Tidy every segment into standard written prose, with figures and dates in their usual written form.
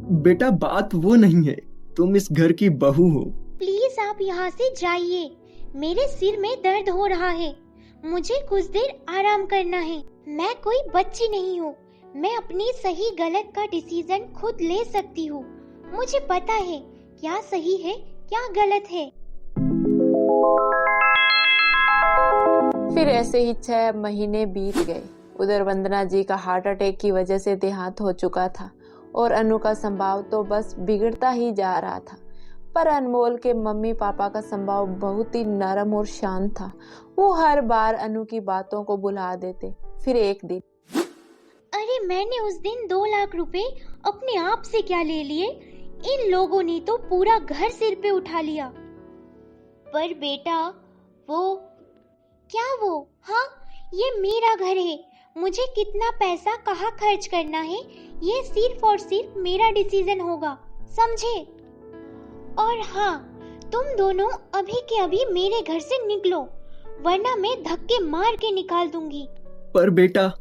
बेटा बात वो नहीं है, तुम इस घर की बहू हो। प्लीज आप यहाँ से जाइए, मेरे सिर में दर्द हो रहा है, मुझे कुछ देर आराम करना है। मैं कोई बच्ची नहीं हूँ, मैं अपनी सही गलत का डिसीजन खुद ले सकती हूँ। मुझे पता है क्या सही है क्या गलत है। फिर ऐसे ही 6 महीने बीत गए। उधर वंदना जी का हार्ट अटैक की वजह से देहांत हो चुका था और अनु का स्वभाव तो बस बिगड़ता ही जा रहा था। पर अनमोल के मम्मी पापा का स्वभाव बहुत ही नरम और शांत था। वो हर बार अनु की बातों को भुला देते। फिर एक दिन, अरे मैंने उस दिन 2 लाख रुपए अपने आप से क्या ले लिए, इन लोगों ने तो पूरा घर सिर पे उठा लिया। पर बेटा वो क्या वो, हाँ ये मेरा घर है, मुझे कितना पैसा कहाँ खर्च करना है ये सिर्फ और सिर्फ मेरा डिसीजन होगा, समझे? और हाँ, तुम दोनों अभी के अभी मेरे घर से निकलो, वरना मैं धक्के मार के निकाल दूंगी। पर बेटा,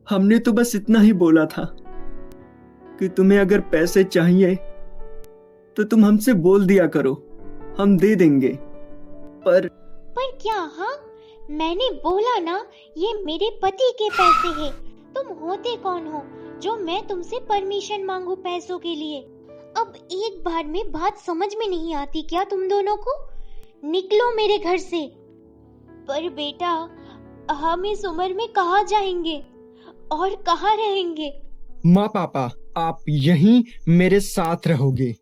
हमने तो बस इतना ही बोला था कि तुम्हें अगर पैसे चाहिए तो तुम हमसे बोल दिया करो, हम दे देंगे। पर क्या? हाँ मैंने बोला ना, ये मेरे पति के पैसे हैं। तुम होते कौन हो जो मैं तुमसे परमिशन मांगू पैसों के लिए? अब एक बार में बात समझ में नहीं आती क्या तुम दोनों को? निकलो मेरे घर से। पर बेटा, हम इस उम्र में कहाँ जाएंगे और कहाँ रहेंगे? माँ पापा, आप यहीं मेरे साथ रहोगे।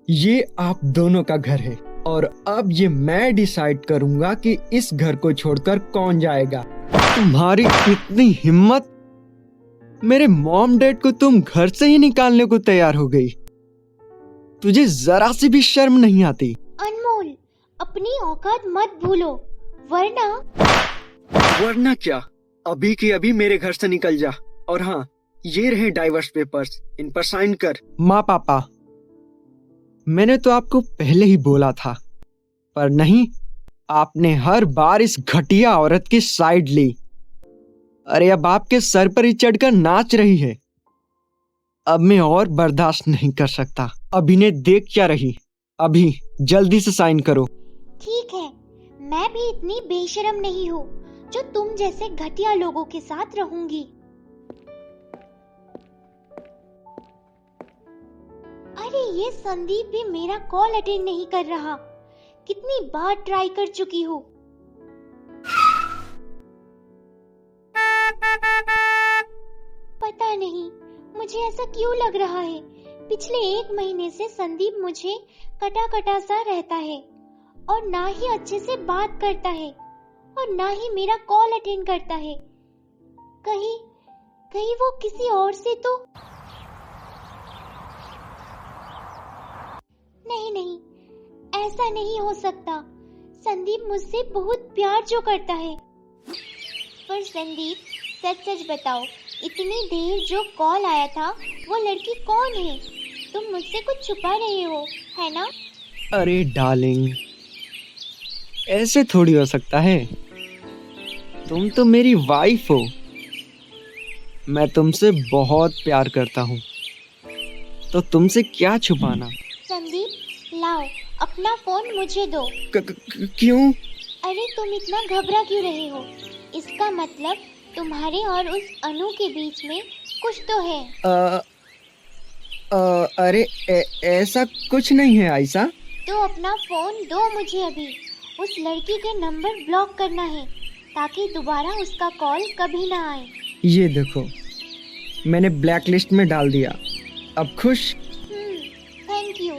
ये आप दोनों का घर है और अब ये मैं डिसाइड करूंगा कि इस घर को छोड़कर कौन जाएगा। तुम्हारी इतनी हिम्मत, मेरे मॉम डैड को तुम घर से ही निकालने को तैयार हो गई। तुझे जरा सी भी शर्म नहीं आती? अनमोल, अपनी औकात मत भूलो, वरना क्या? अभी की अभी मेरे घर से निकल जा। और हाँ, ये रहे डाइवर्स पेपर्स, इन पर साइन कर। माँ पापा, मैंने तो आपको पहले ही बोला था, पर नहीं, आपने हर बार इस घटिया औरत की साइड ली। अरे अब आपके सर पर ही चढ़कर नाच रही है। अब मैं और बर्दाश्त नहीं कर सकता। अब इन्हें देख क्या रही? अभी जल्दी से साइन करो। ठीक है, मैं भी इतनी बेशरम नहीं हूँ जो तुम जैसे घटिया लोगों के साथ रहूंगी। अरे ये संदीप भी मेरा कॉल अटेंड नहीं कर रहा, कितनी बार ट्राई कर चुकी हूँ। पता नहीं मुझे ऐसा क्यों लग रहा है, पिछले 1 महीने से संदीप मुझे कटा कटा सा रहता है और ना ही अच्छे से बात करता है और ना ही मेरा कॉल अटेंड करता है। कहीं वो किसी और से तो नहीं, ऐसा नहीं हो सकता। संदीप मुझसे बहुत प्यार जो करता है। पर संदीप, सच बताओ, इतनी देर जो कॉल आया था वो लड़की कौन है? तुम मुझसे कुछ छुपा रहे हो, है ना? अरे डार्लिंग, ऐसे थोड़ी हो सकता है। तुम तो मेरी वाइफ हो। मैं तुमसे बहुत प्यार करता हूँ, तो तुमसे क्या छुपाना। संदीप, लाओ अपना फोन मुझे दो। क्यों? अरे तुम इतना घबरा क्यों रहे हो? इसका मतलब तुम्हारे और उस अनु के बीच में कुछ तो है। अरे ऐसा कुछ नहीं है आयशा। तो अपना फोन दो मुझे अभी। उस लड़की के नंबर ब्लॉक करना है ताकि दोबारा उसका कॉल कभी ना आए। ये देखो, मैंने ब्लैक लिस्ट में डाल दिया। अब खुश? Thank you.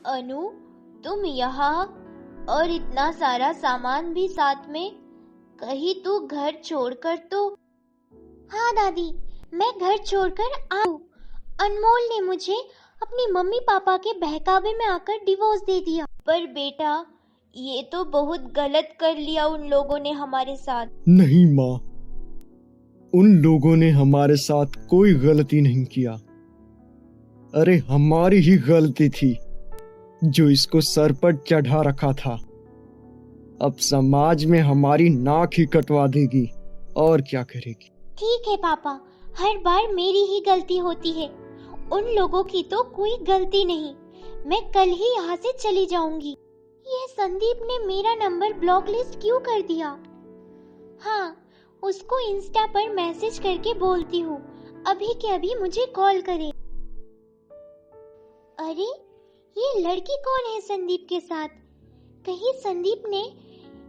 अनु, तुम यहाँ और इतना सारा सामान भी साथ में, कहीं तू घर छोड़कर तो? हाँ दादी, मैं घर छोड़कर आऊँ। अनमोल ने मुझे अपनी मम्मी पापा के बहकावे में आकर डिवोर्स दे दिया। पर बेटा, ये तो बहुत गलत कर लिया उन लोगों ने हमारे साथ। नहीं माँ, उन लोगों ने हमारे साथ कोई गलती नहीं किया। अरे हमारी ही गलती थी जो इसको सर पर चढ़ा रखा था। अब समाज में हमारी नाक ही कटवा देगी और क्या करेगी। ठीक है पापा, हर बार मेरी ही गलती होती है, उन लोगों की तो कोई गलती नहीं। मैं कल ही यहाँ से चली जाऊंगी। ये संदीप ने मेरा नंबर ब्लॉक लिस्ट क्यों कर दिया? हाँ, उसको इंस्टा पर मैसेज करके बोलती हूँ अभी के अभी मुझे कॉल करे। अरे ये लड़की कौन है संदीप के साथ? कहीं संदीप ने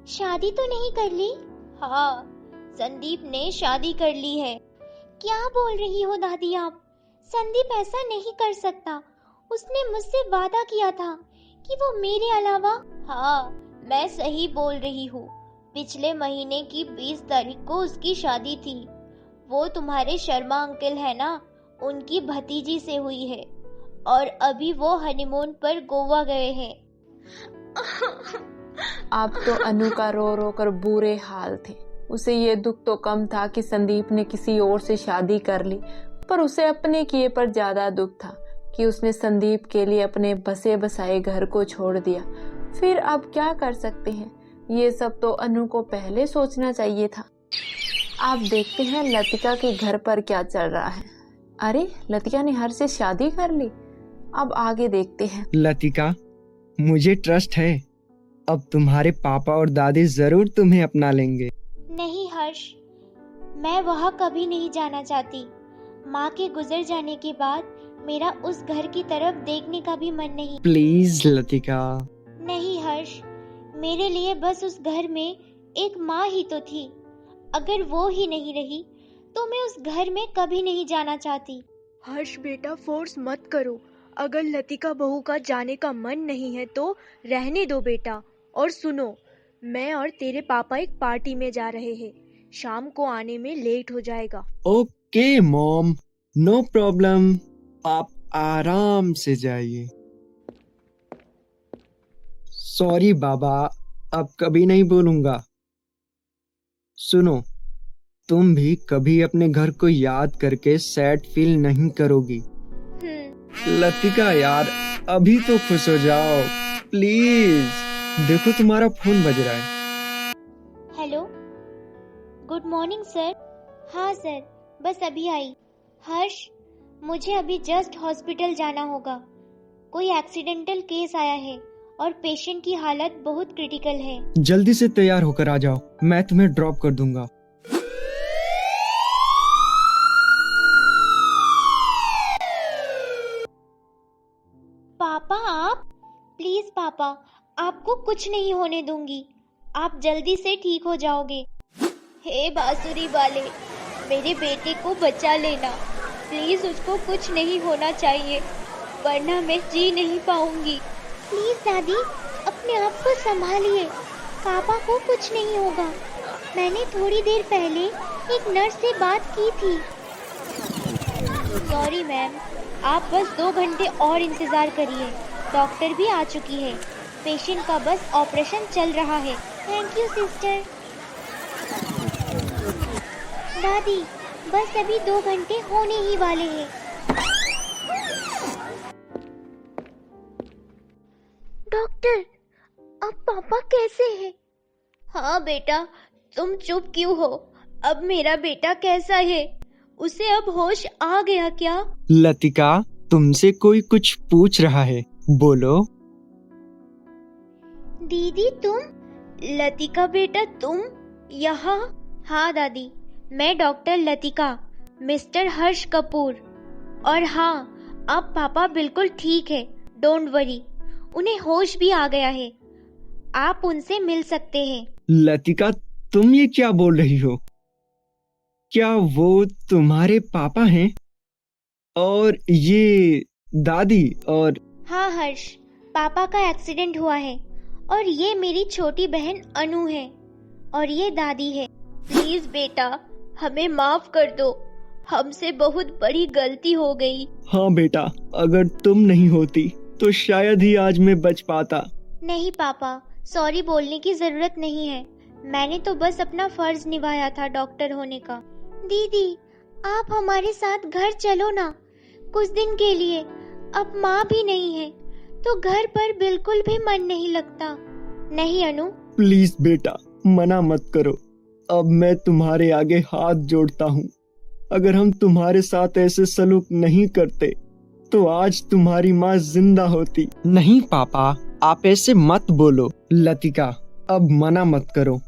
शादी तो नहीं कर ली? हाँ, संदीप ने शादी कर ली है। क्या बोल रही हो दादी आप? संदीप ऐसा नहीं कर सकता। उसने मुझसे वादा किया था कि वो मेरे अलावा। हाँ, मैं सही बोल रही हूँ। पिछले महीने की 20 तारीख को उसकी शादी थी। वो तुम्हारे शर्मा अंकल है ना, उनकी भतीजी से हुई है और अभी वो हनीमून पर गोवा गए हैं। अब तो अनु का रो रो कर बुरे हाल थे। उसे ये दुख तो कम था कि संदीप ने किसी और से शादी कर ली, पर उसे अपने किए पर ज्यादा दुख था कि उसने संदीप के लिए अपने बसे बसाए घर को छोड़ दिया। फिर अब क्या कर सकते हैं? ये सब तो अनु को पहले सोचना चाहिए था। आप देखते हैं लतिका के घर पर क्या चल रहा है। अरे, लतिका ने हर्ष से शादी कर ली। अब आगे देखते हैं। लतिका, मुझे ट्रस्ट है, अब तुम्हारे पापा और दादी जरूर तुम्हें अपना लेंगे। नहीं हर्ष, मैं वहाँ कभी नहीं जाना चाहती। माँ के गुजर जाने के बाद मेरा उस घर की तरफ देखने का भी मन नहीं। प्लीज लतिका। नहीं हर्ष, मेरे लिए बस उस घर में एक माँ ही तो थी। अगर वो ही नहीं रही तो मैं उस घर में कभी नहीं जाना चाहती। हर्ष बेटा, फोर्स मत करो। अगर लतिका बहू का जाने का मन नहीं है तो रहने दो बेटा। और सुनो, मैं और तेरे पापा एक पार्टी में जा रहे हैं। शाम को आने में लेट हो जाएगा। ओके मॉम, नो प्रॉब्लम, आप आराम से जाइए। सॉरी बाबा, अब कभी नहीं बोलूंगा। सुनो, तुम भी कभी अपने घर को याद करके सैड फील नहीं करोगी। लतिका यार, अभी तो खुश हो जाओ प्लीज। देखो तुम्हारा फोन बज रहा है। Hello, good morning sir. हाँ सर, बस अभी आई। हर्ष, मुझे अभी जस्ट हॉस्पिटल जाना होगा। कोई एक्सीडेंटल केस आया है और पेशेंट की हालत बहुत क्रिटिकल है। जल्दी से तैयार होकर आ जाओ, मैं तुम्हें ड्रॉप कर दूंगा। पापा आप, प्लीज पापा, आपको कुछ नहीं होने दूंगी। आप जल्दी से ठीक हो जाओगे। हे बांसुरी वाले, मेरे बेटे को बचा लेना प्लीज। उसको कुछ नहीं होना चाहिए, वरना मैं जी नहीं पाऊंगी। प्लीज दादी, अपने आप को संभालिए। पापा को कुछ नहीं होगा। मैंने थोड़ी देर पहले एक नर्स से बात की थी। सॉरी मैम, आप बस 2 घंटे और इंतजार करिए। डॉक्टर भी आ चुकी है। पेशेंट का बस ऑपरेशन चल रहा है। Thank you sister. दादी, बस अभी 2 घंटे होने ही वाले हैं। डॉक्टर, अब पापा कैसे हैं? हाँ बेटा, तुम चुप क्यों हो? अब मेरा बेटा कैसा है? उसे अब होश आ गया क्या? लतिका, तुमसे कोई कुछ पूछ रहा है, बोलो। दीदी तुम? लतिका बेटा तुम यहाँ? हाँ दादी, मैं डॉक्टर लतिका, मिस्टर हर्ष कपूर। और हाँ, अब पापा बिल्कुल ठीक है, डोंट वरी। उन्हें होश भी आ गया है। आप उनसे मिल सकते हैं। लतिका, तुम ये क्या बोल रही हो? क्या वो तुम्हारे पापा हैं? और ये दादी? और हाँ हर्ष, पापा का एक्सीडेंट हुआ है और ये मेरी छोटी बहन अनु है और ये दादी है। प्लीज बेटा, हमें माफ कर दो, हमसे बहुत बड़ी गलती हो गई। हाँ बेटा, अगर तुम नहीं होती तो शायद ही आज मैं बच पाता। नहीं पापा, सॉरी बोलने की जरूरत नहीं है। मैंने तो बस अपना फर्ज निभाया था डॉक्टर होने का। दीदी, आप हमारे साथ घर चलो ना, कुछ दिन के लिए। अब माँ भी नहीं है तो घर पर बिल्कुल भी मन नहीं लगता। नहीं अनु? प्लीज बेटा, मना मत करो। अब मैं तुम्हारे आगे हाथ जोड़ता हूँ। अगर हम तुम्हारे साथ ऐसे सलूक नहीं करते तो आज तुम्हारी माँ जिंदा होती। नहीं पापा, आप ऐसे मत बोलो। लतिका, अब मना मत करो।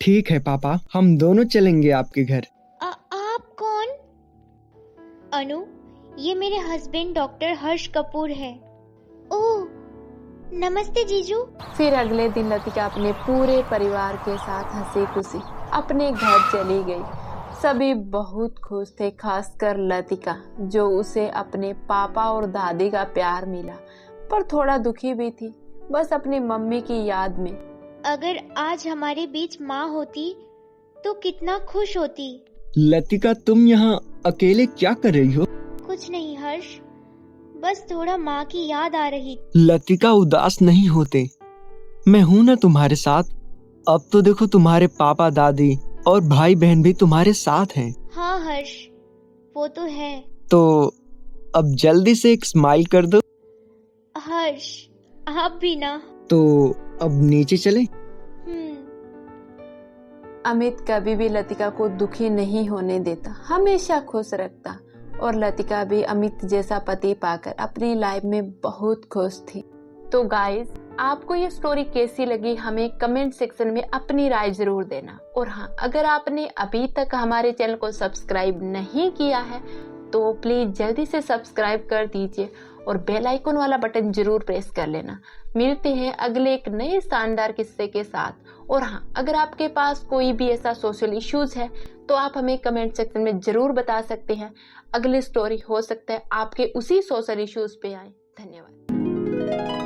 ठीक है पापा, हम दोनों चलेंगे आपके घर। आप कौन? अनु, ये मेरे हस्बैंड डॉक्टर हर्ष कपूर है। ओह, नमस्ते जीजू। फिर अगले दिन लतिका अपने पूरे परिवार के साथ हंसी खुशी अपने घर चली गई। सभी बहुत खुश थे, खासकर लतिका, जो उसे अपने पापा और दादी का प्यार मिला, पर थोड़ा दुखी भी थी, बस अपनी मम्मी की याद में। अगर आज हमारे बीच माँ होती तो कितना खुश होती। लतिका, तुम यहाँ अकेले क्या कर रही हो? कुछ नहीं हर्ष, बस थोड़ा माँ की याद आ रही। लतिका, उदास नहीं होते, मैं हूं ना तुम्हारे साथ। अब तो देखो, तुम्हारे पापा दादी और भाई बहन भी तुम्हारे साथ हैं। हाँ हर्ष, वो तो है। तो अब जल्दी से एक स्माइल कर दो। हर्ष, आप भी ना। तो अब नीचे चले। अमित कभी भी लतिका को दुखी नहीं होने देता, हमेशा खुश रखता, और लतिका भी अमित जैसा पति पाकर अपनी लाइफ में बहुत खुश थी। तो गाइस, आपको ये स्टोरी कैसी लगी हमें कमेंट सेक्शन में अपनी राय जरूर देना। और हाँ, अगर आपने अभी तक हमारे चैनल को सब्सक्राइब नहीं किया है तो प्लीज जल्दी से सब्सक्राइब कर दीजिए और बेल आइकन वाला बटन जरूर प्रेस कर लेना। मिलते हैं अगले एक नए शानदार किस्से के साथ। और हाँ, अगर आपके पास कोई भी ऐसा सोशल इश्यूज है तो आप हमें कमेंट सेक्शन में जरूर बता सकते हैं। अगली स्टोरी हो सकता है आपके उसी सोशल इश्यूज पे आए। धन्यवाद।